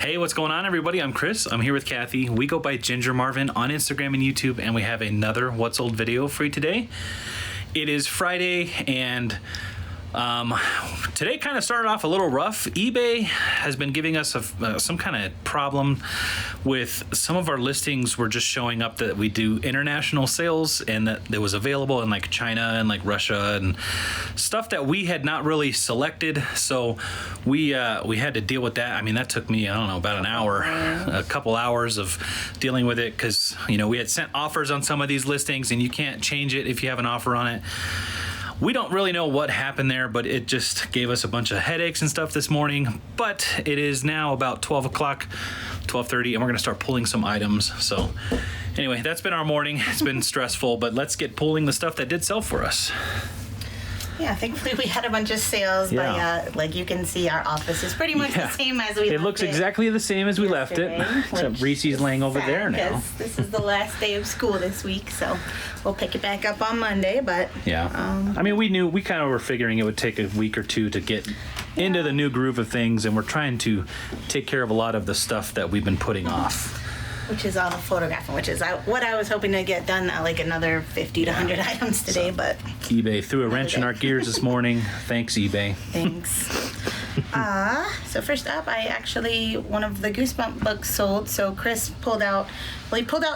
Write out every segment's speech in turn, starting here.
Hey, what's going on, everybody? I'm Chris. I'm here with Kathy. We go by Ginger Marvin on Instagram and YouTube, and we have another What's Old video for you today. It is Friday, and today kind of started off a little rough. eBay has been giving us some kind of problem with some of our listings. Were just showing up that we do international sales and that it was available in like China and like Russia and stuff that we had not really selected. So we had to deal with that. I mean, that took me, I don't know, about an hour, a couple hours of dealing with it because, you know, we had sent offers on some of these listings and you can't change it if you have an offer on it. We don't really know what happened there, but it just gave us a bunch of headaches and stuff this morning. But it is now about 12 o'clock, 12:30, and we're going to start pulling some items. So anyway, that's been our morning. It's been stressful, but let's get pulling the stuff that did sell for us. Yeah, thankfully we had a bunch of sales, but like you can see, our office is pretty much the same as we left it. It looks exactly the same as we left it, except Reese's laying over there now. This is the last day of school this week, so we'll pick it back up on Monday, but... Yeah. I mean, we kind of were figuring it would take a week or two to get into the new groove of things, and we're trying to take care of a lot of the stuff that we've been putting off. Which is all the photographing, which is what I was hoping to get done, like another 50 to 100 items today, but... eBay threw a wrench in our gears this morning. Thanks, eBay. Thanks. So first up, one of the Goosebumps books sold, so Chris pulled out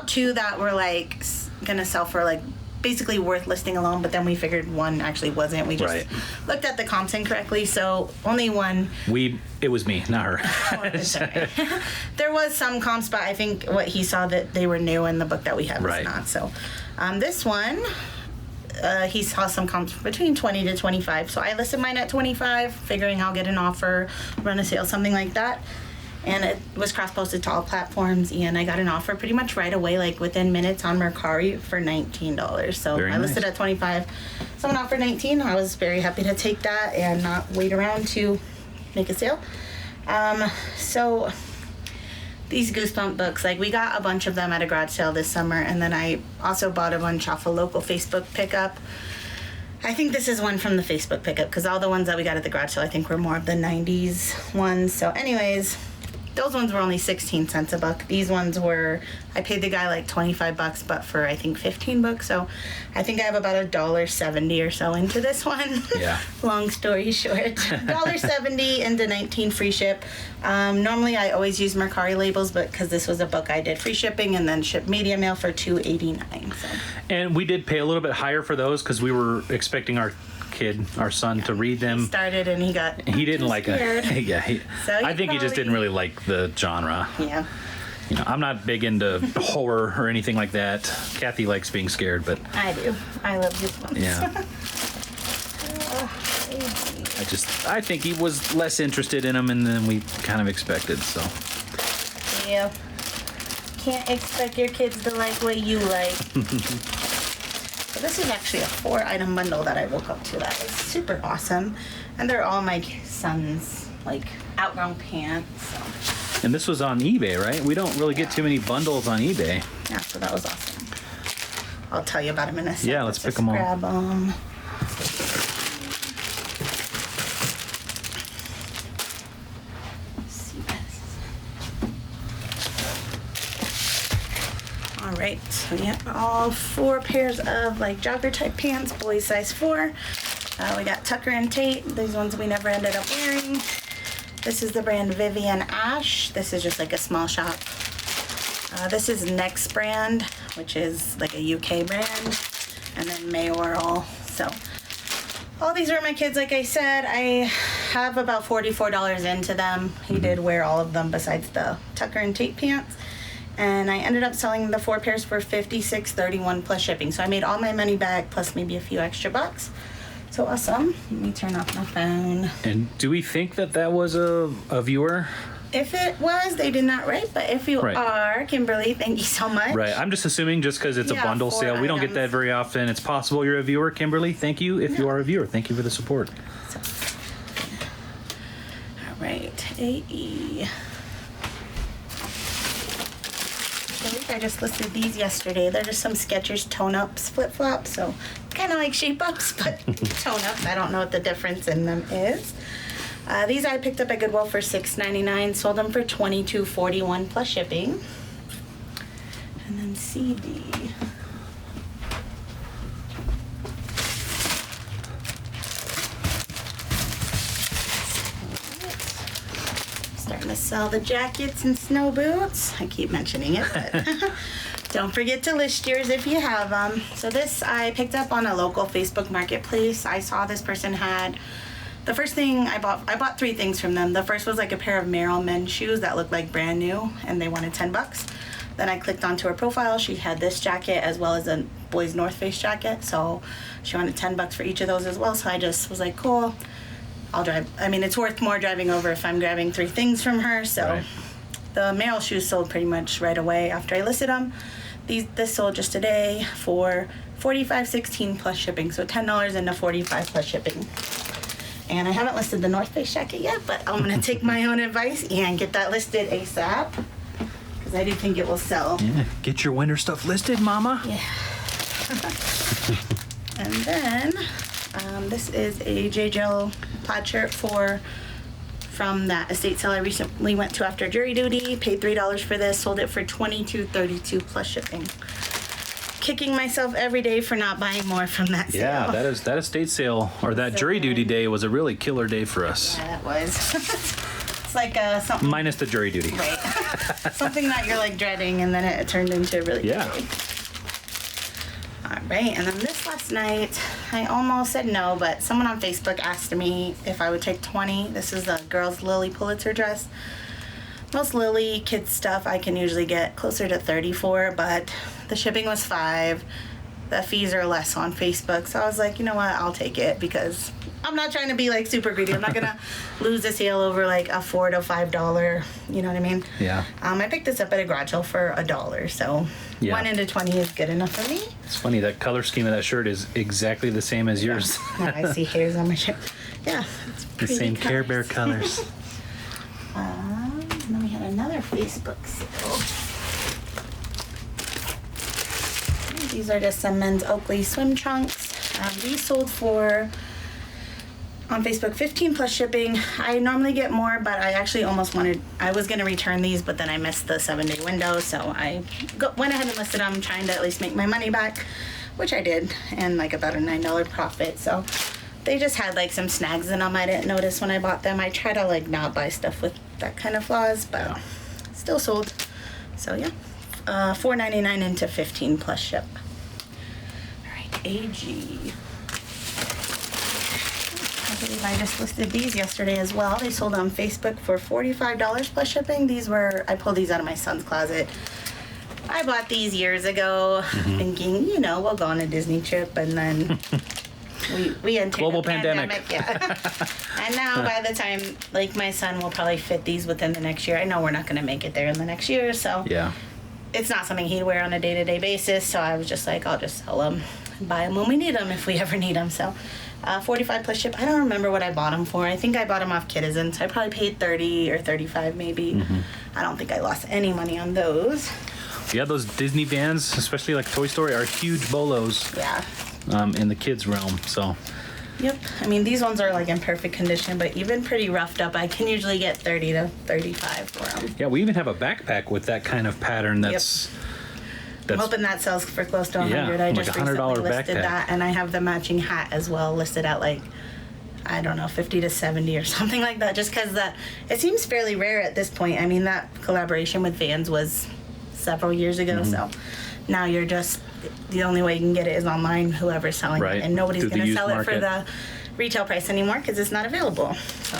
two that were like gonna sell for like basically worth listing alone, but then we figured one actually wasn't. We just looked at the comps incorrectly, so only one. It was me, not her. There was some comps, but I think what he saw that they were new and the book that we have is not. So this one, he saw some comps between 20 to 25. So I listed mine at 25, figuring I'll get an offer, run a sale, something like that. And it was cross-posted to all platforms, and I got an offer pretty much right away, like within minutes on Mercari for $19. So I listed at 25. Someone offered 19. I was very happy to take that and not wait around to make a sale. So these Goosebumps books, like we got a bunch of them at a garage sale this summer, and then I also bought a bunch off a local Facebook pickup. I think this is one from the Facebook pickup because all the ones that we got at the garage sale I think were more of the 90s ones. So anyways, those ones were only 16 cents a buck. These ones were, I paid the guy like 25 bucks, but for I think 15 bucks. So I think I have about $1.70 or so into this one. Yeah. Long story short, $1.70 into 19 free ship. Normally I always use Mercari labels, but because this was a book, I did free shipping and then shipped media mail for $2.89. So. And we did pay a little bit higher for those because we were expecting our son to read them. He started and he didn't like it. I think he just didn't really like the genre. Yeah. You know, I'm not big into horror or anything like that. Kathy likes being scared, but I do. I love Goosebumps. Yeah. I think he was less interested in them than we kind of expected, so. Yeah. Can't expect your kids to like what you like. So this is actually a 4-item bundle that I woke up to that is super awesome. And they're all my son's, like, outgrown pants. So. And this was on eBay, right? We don't really get too many bundles on eBay. Yeah, so that was awesome. I'll tell you about them in a second. Yeah, let's pick them all. Grab them. Alright, so yeah, all 4 pairs of like jogger type pants, boys size 4. We got Tucker and Tate. These ones we never ended up wearing. This is the brand Vivian Ash. This is just like a small shop. This is Next brand, which is like a UK brand. And then Mayoral. So all these are my kids, like I said. I have about $44 into them. He did wear all of them besides the Tucker and Tate pants. And I ended up selling the 4 pairs for $56.31 plus shipping. So I made all my money back plus maybe a few extra bucks. So awesome. Let me turn off my phone. And do we think that was a viewer? If it was, they did not write. But if you are, Kimberly, thank you so much. Right. I'm just assuming just because it's a bundle sale. We don't get that very often. It's possible you're a viewer, Kimberly. Thank you if you are a viewer. Thank you for the support. So, all right. AE. I just listed these yesterday. They're just some Skechers tone-ups flip-flops, so kind of like Shapeups, but tone-ups. I don't know what the difference in them is. These I picked up at Goodwill for $6.99. Sold them for $22.41 plus shipping. And then CD. Starting to sell the jackets and snow boots. I keep mentioning it, but don't forget to list yours if you have them. So this I picked up on a local Facebook marketplace. I saw this person had, the first thing I bought 3 things from them. The first was like a pair of Merrell men's shoes that looked like brand new, and they wanted $10. Then I clicked onto her profile. She had this jacket as well as a boys North Face jacket, so she wanted $10 for each of those as well. So I just was like, cool, I'll drive. I mean, it's worth more driving over if I'm grabbing 3 things from her. So right. The Merrell shoes sold pretty much right away after I listed them. This sold just today for $45.16 plus shipping, so $10 into $45 plus shipping. And I haven't listed the North Face jacket yet, but I'm gonna take my own advice and get that listed ASAP, because I do think it will sell. Yeah, get your winter stuff listed, Mama. Yeah. And then this is a J.Jill plaid shirt from that estate sale I recently went to after jury duty. Paid $3 for this, sold it for $22.32 plus shipping. Kicking myself every day for not buying more from that sale. Yeah, that estate sale or that jury duty day was a really killer day for us. Yeah, that was. It's like something. Minus the jury duty. Right. Something that you're like dreading, and then it turned into a really good day. All right, and then this last night, I almost said no, but someone on Facebook asked me if I would take 20. This is the girls' Lily Pulitzer dress. Most Lily kids stuff I can usually get closer to 30 for, but the shipping was $5. The fees are less on Facebook, so I was like, you know what, I'll take it, because I'm not trying to be like super greedy. I'm not gonna lose a sale over like a $4 to $5. You know what I mean? Yeah. I picked this up at a garage sale for $1, so yeah. 1 into 20 is good enough for me. It's funny, that color scheme of that shirt is exactly the same as yours. Yeah. I see hairs on my shirt. Yeah, it's the same Care Bear colors. And then we had another Facebook sale. These are just some men's Oakley swim trunks. These sold for, on Facebook, 15 plus shipping. I normally get more, but I actually I was going to return these, but then I missed the 7-day window, so I went ahead and listed them, trying to at least make my money back, which I did, and like about a $9 profit. So they just had like some snags in them I didn't notice when I bought them. I try to like not buy stuff with that kind of flaws, but still sold. So yeah, $4.99 into 15 plus ship. All right, AG. I believe I just listed these yesterday as well. They sold on Facebook for $45 plus shipping. I pulled these out of my son's closet. I bought these years ago, thinking, we'll go on a Disney trip, and then we entered global the pandemic. Yeah. And now by the time, like, my son will probably fit these within the next year. I know we're not going to make it there in the next year, so yeah, it's not something he'd wear on a day-to-day basis. So I was just like, I'll just sell them and buy them when we need them, if we ever need them. So 45 plus ship. I don't remember what I bought them for. I think I bought them off Kidizen, so I probably paid 30 or 35 maybe. I don't think I lost any money on those. Yeah, those Disney vans, especially like Toy Story, are huge bolos. Yeah. In the kids' realm, so. Yep. I mean, these ones are like in perfect condition, but even pretty roughed up, I can usually get 30 to 35 for them. Yeah, we even have a backpack with that kind of pattern that's... I'm hoping that sells for close to 100. I just like $100 recently listed backpack. that, and I have the matching hat as well listed at like, I don't know, 50 to 70 or something like that, just because it seems fairly rare at this point. I mean, that collaboration with Vans was several years ago, so now you're just, the only way you can get it is online, whoever's selling it, and nobody's going to sell it for the retail price anymore because it's not available. So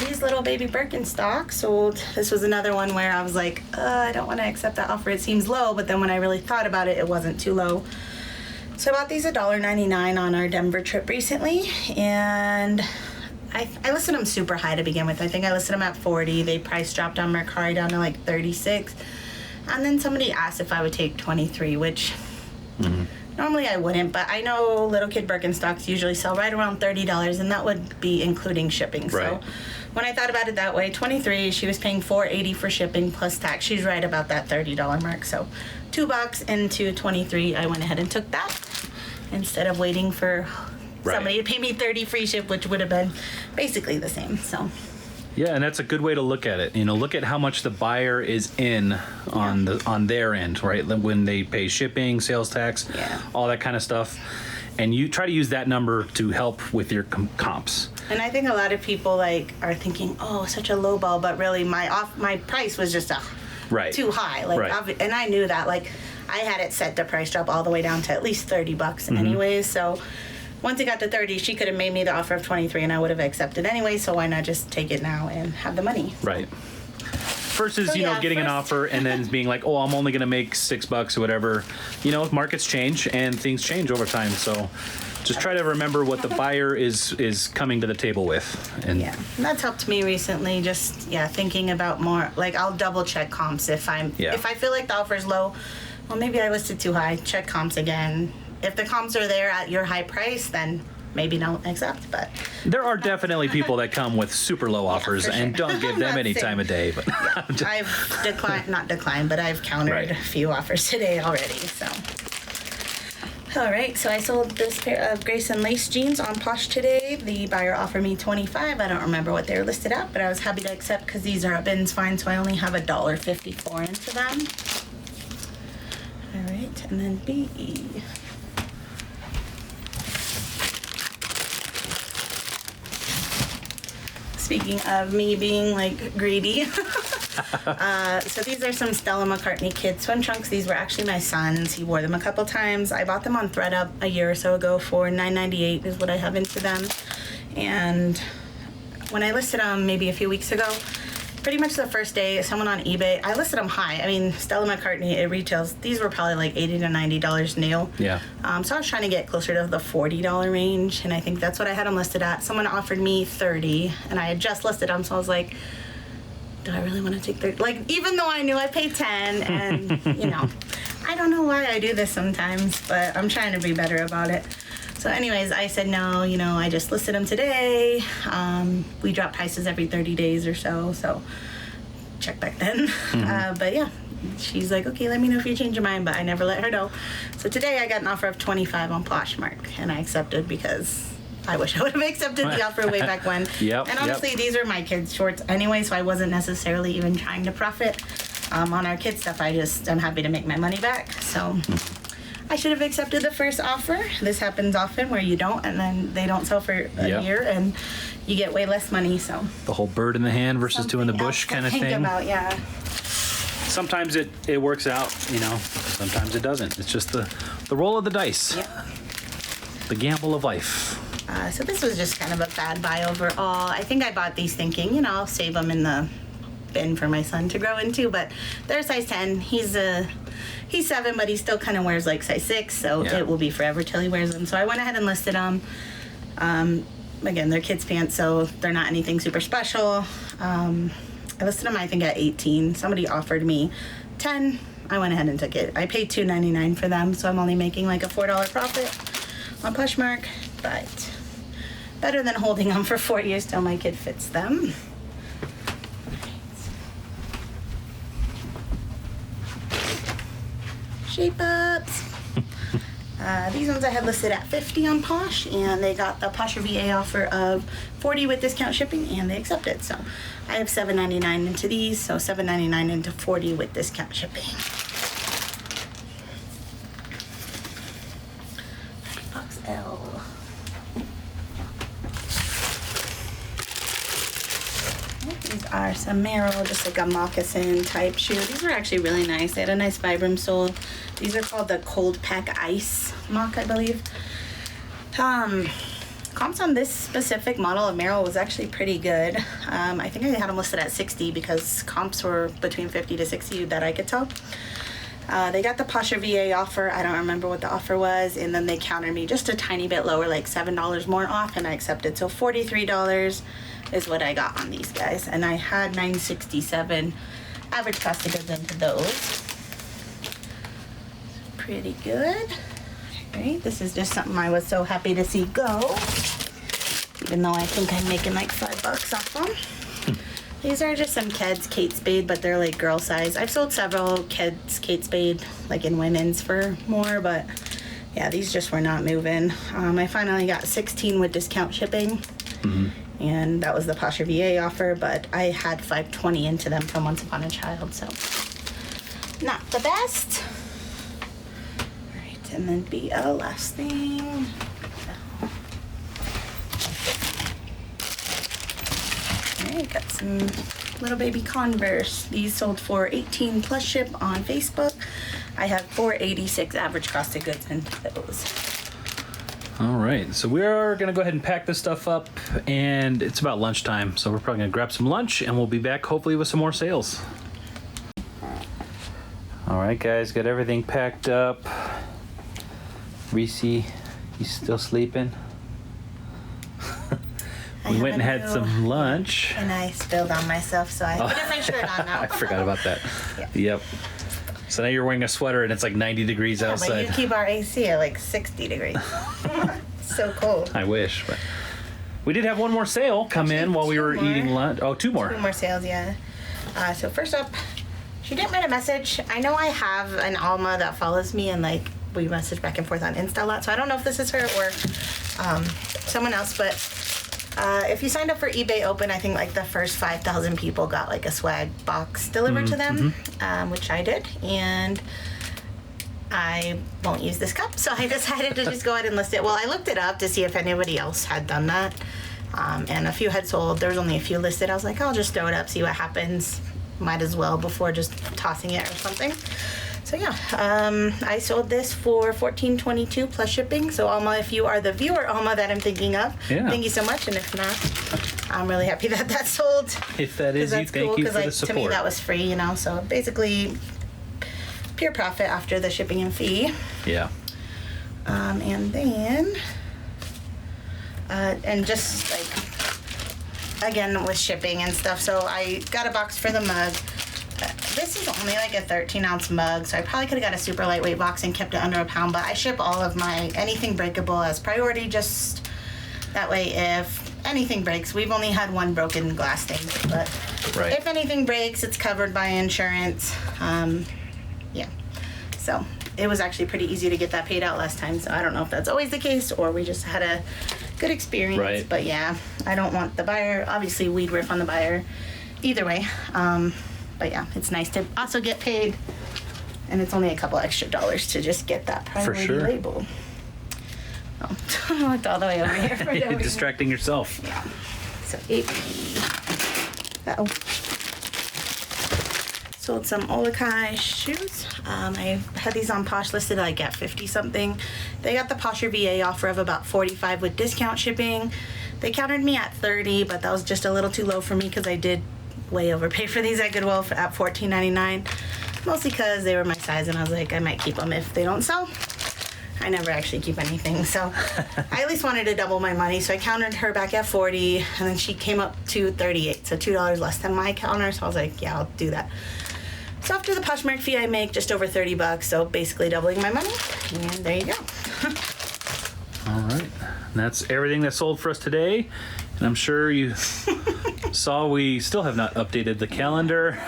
these little baby Birkenstock sold. This was another one where I was like, I don't want to accept that offer. It seems low, but then when I really thought about it, it wasn't too low. So I bought these $1.99 on our Denver trip recently, and I listed them super high to begin with. I think I listed them at 40. They price dropped on Mercari down to like 36. And then somebody asked if I would take 23, which normally I wouldn't, but I know little kid Birkenstocks usually sell right around $30, and that would be including shipping. Right. So when I thought about it that way, 23, she was paying $4.80 for shipping plus tax. She's right about that $30 mark. So $2 into 23, I went ahead and took that instead of waiting for somebody to pay me $30 free ship, which would have been basically the same. So. Yeah, and that's a good way to look at it. Look at how much the buyer is in on their end, right? When they pay shipping, sales tax, all that kind of stuff. And you try to use that number to help with your comps. And I think a lot of people are thinking, oh, such a low ball, but really my price was just too high. And I knew that. I had it set the price drop all the way down to at least $30 anyways. So once it got to 30, she could have made me the offer of 23 and I would have accepted anyway, so why not just take it now and have the money? Right. Versus, getting an offer and then being like, oh, I'm only going to make $6 or whatever. Markets change and things change over time. So just try to remember what the buyer is coming to the table with. And that's helped me recently. Just, thinking about more. I'll double check comps if I feel like the offer's low. Well, maybe I listed too high. Check comps again. If the comps are there at your high price, then maybe don't accept. But there are definitely people that come with super low offers and don't give them any time of day. But I've not declined, but I've countered a few offers today already. So, all right. So I sold this pair of Grace and Lace jeans on Posh today. The buyer offered me $25. I don't remember what they were listed at, but I was happy to accept because these are a bins fine, so I only have $1.54 into them. All right, and then B. Speaking of me being greedy, so these are some Stella McCartney kid swim trunks. These were actually my son's. He wore them a couple times. I bought them on ThreadUp a year or so ago for $9.98 is what I have into them. And when I listed them maybe a few weeks ago, pretty much the first day, someone on eBay, I listed them high. I mean, Stella McCartney, it retails, these were probably $80 to $90 new. Yeah. So I was trying to get closer to the $40 range, and I think that's what I had them listed at. Someone offered me $30, and I had just listed them, so I was like, do I really want to take $30? Even though I knew I paid $10, and, I don't know why I do this sometimes, but I'm trying to be better about it. So anyways, I said, no, I just listed them today. We drop prices every 30 days or so check back then. But yeah, she's like, okay, let me know if you change your mind, but I never let her know. So today I got an offer of $25 on Poshmark, and I accepted because I wish I would have accepted the offer way back when. And honestly, these are my kids' shorts anyway, so I wasn't necessarily even trying to profit on our kids' stuff. I'm happy to make my money back, so... I should have accepted the first offer. This happens often where you don't, and then they don't sell for a year, and you get way less money. So the whole bird in the hand versus two in the bush kind of thing. Sometimes it works out, Sometimes it doesn't. It's just the roll of the dice. The gamble of life. So this was just kind of a bad buy overall. I think I bought these thinking, I'll save them in the bin for my son to grow into, but they're size 10. He's 7, but he still kind of wears size 6, so it will be forever till he wears them. So I went ahead and listed them. Again, they're kids' pants, so they're not anything super special. I listed them, I think, at 18. Somebody offered me 10. I went ahead and took it. I paid $2.99 for them, so I'm only making a $4 profit on Poshmark, but better than holding them for 4 years till my kid fits them. Shapeups. These ones I had listed at $50 on Posh, and they got the Posh VA offer of $40 with discount shipping, and they accepted. So I have $7.99 into these, so $7.99 into $40 with discount shipping. XL. These are some Merrell, just a moccasin type shoe. These were actually really nice. They had a nice Vibram sole. These are called the Cold Pack Ice mock, I believe. Comps on this specific model of Merrell was actually pretty good. I think I had them listed at 60 because comps were between 50 to 60 that I could tell. They got the Posher VA offer. I don't remember what the offer was, and then they countered me just a tiny bit lower, $7 more off, and I accepted. So $43 is what I got on these guys, and I had $9.67 average cost of goods into those. Pretty good. Alright, this is just something I was so happy to see go, even though I think I'm making $5 off them. These are just some Keds Kate Spade, but they're girl size. I've sold several Keds Kate Spade in women's for more, but Yeah, these just were not moving. I finally got 16 with discount shipping. Mm-hmm. And that was the Posher VA offer, but I had $5.20 into them from Once Upon a Child, so not the best. All right, and then BL, last thing. All right, got some little baby Converse. These sold for $18 plus ship on Facebook. I have $4.86 average cost of goods in those. All right, so we are going to go ahead and pack this stuff up, and it's about lunchtime, so we're probably going to grab some lunch, and we'll be back hopefully with some more sales. All right, guys, got everything packed up. Reese, he's still sleeping. We went and had some lunch. And I spilled on myself, so I have a different shirt on now. I forgot about that. Yeah. Yep. So now you're wearing a sweater and it's like 90 degrees outside. But you keep our AC at like 60 degrees. So cold. I wish, but we did have one more sale come in while we were eating lunch. Oh, two more. Two more sales, yeah. So first up, she didn't write a message. I know I have an Alma that follows me and like we message back and forth on Insta a lot, so I don't know if this is her or someone else, but if you signed up for eBay Open, I think like the first 5,000 people got like a swag box delivered to them, which I did, and I won't use this cup, so I decided to just go ahead and list it. Well, I looked it up to see if anybody else had done that, and a few had sold. There was only a few listed. I was like, I'll just throw it up, see what happens. Might as well before just tossing it or something. So yeah, I sold this for $14.22 plus shipping. So Alma, if you are the viewer Alma that I'm thinking of, thank you so much. And if not, I'm really happy that that sold. If that is you, thank you for the support. To me, that was free, you know. So basically, pure profit after the shipping and fee. Yeah. And then, and just like again with shipping and stuff. So I got a box for the mug. This is only like a 13-ounce mug, so I probably could have got a super lightweight box and kept it under a pound, but I ship all of my anything breakable as priority, just that way if anything breaks. We've only had one broken glass thing, but if anything breaks, it's covered by insurance. Yeah. So it was actually pretty easy to get that paid out last time, so I don't know if that's always the case or we just had a good experience. Right. But yeah, I don't want the buyer, obviously we'd riff on the buyer either way. But yeah, it's nice to also get paid, and it's only a couple extra dollars to just get that priority label. Oh, I looked all the way over here for no reason. Distracting yourself. Yeah. So AP. Uh-oh. Sold some Oakley shoes. I had these on Posh listed like at 50 something. They got the Posher VA offer of about 45 with discount shipping. They countered me at 30, but that was just a little too low for me because I did way overpay for these at Goodwill at $14.99, mostly because they were my size and I was like, I might keep them if they don't sell. I never actually keep anything, so I at least wanted to double my money, so I countered her back at 40, and then she came up to 38, so $2 less than my counter, so I was like, yeah, I'll do that. So after the Poshmark fee, I make just over $30, so basically doubling my money, and there you go. All right, and that's everything that sold for us today. And I'm sure you saw we still have not updated the calendar.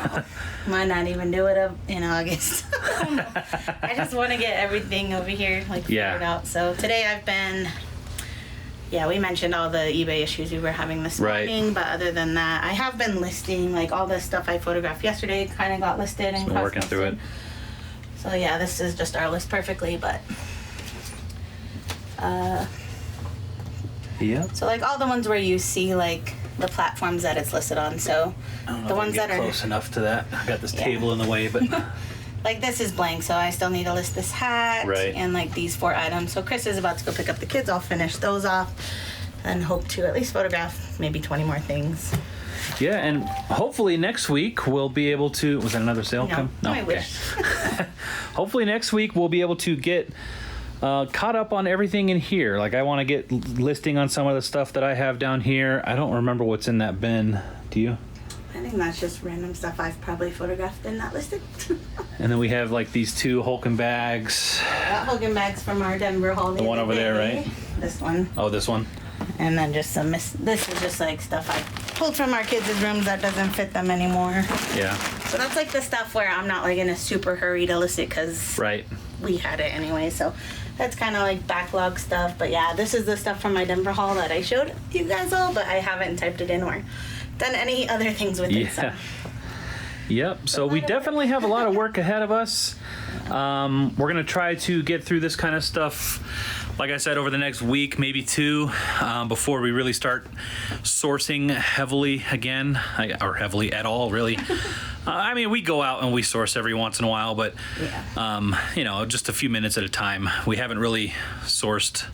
Might not even do it in August. I just want to get everything over here figured out. So today I've been, we mentioned all the eBay issues we were having this morning, but other than that, I have been listing like all the stuff I photographed yesterday kind of got listed and working through it. So yeah, this is just our list perfectly, but so like all the ones where you see like the platforms that it's listed on. So I don't know the if ones I can that get are close enough to that. I got this table in the way, but like this is blank, so I still need to list this hat and like these 4 items. So Chris is about to go pick up the kids. I'll finish those off and hope to at least photograph maybe 20 more things. Yeah, and hopefully next week we'll be able to. Was that another sale? No, I wish. Hopefully next week we'll be able to get caught up on everything in here. Like I want to get listing on some of the stuff that I have down here. I don't remember what's in that bin. Do you? I think that's just random stuff I've probably photographed and not listed. And then we have like these 2 Holcomb bags. Holcomb bags from our Denver haul. The one over there, right? This one. Oh, this one. And then just some this is just like stuff I pulled from our kids' rooms that doesn't fit them anymore. Yeah. So that's like the stuff where I'm not like in a super hurry to list it because we had it anyway. So That's kind of like backlog stuff. But yeah, this is the stuff from my Denver haul that I showed you guys all, but I haven't typed it in or done any other things with it. So. Yep. So we definitely have a lot of work ahead of us. We're going to try to get through this kind of stuff, like I said, over the next week, maybe two, before we really start sourcing heavily again, or heavily at all, really. I mean, we go out and we source every once in a while, but, you know, just a few minutes at a time. We haven't really sourced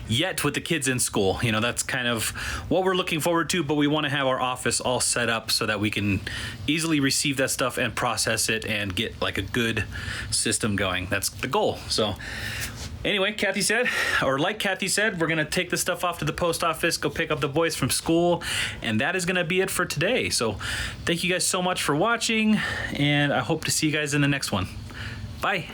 yet with the kids in school. You know, that's kind of what we're looking forward to, but we want to have our office all set up so that we can easily receive that stuff and process it and get like a good system going. That's the goal. So anyway, like Kathy said, we're going to take the stuff off to the post office, go pick up the boys from school, and that is going to be it for today. So thank you guys so much for watching, and I hope to see you guys in the next one. Bye.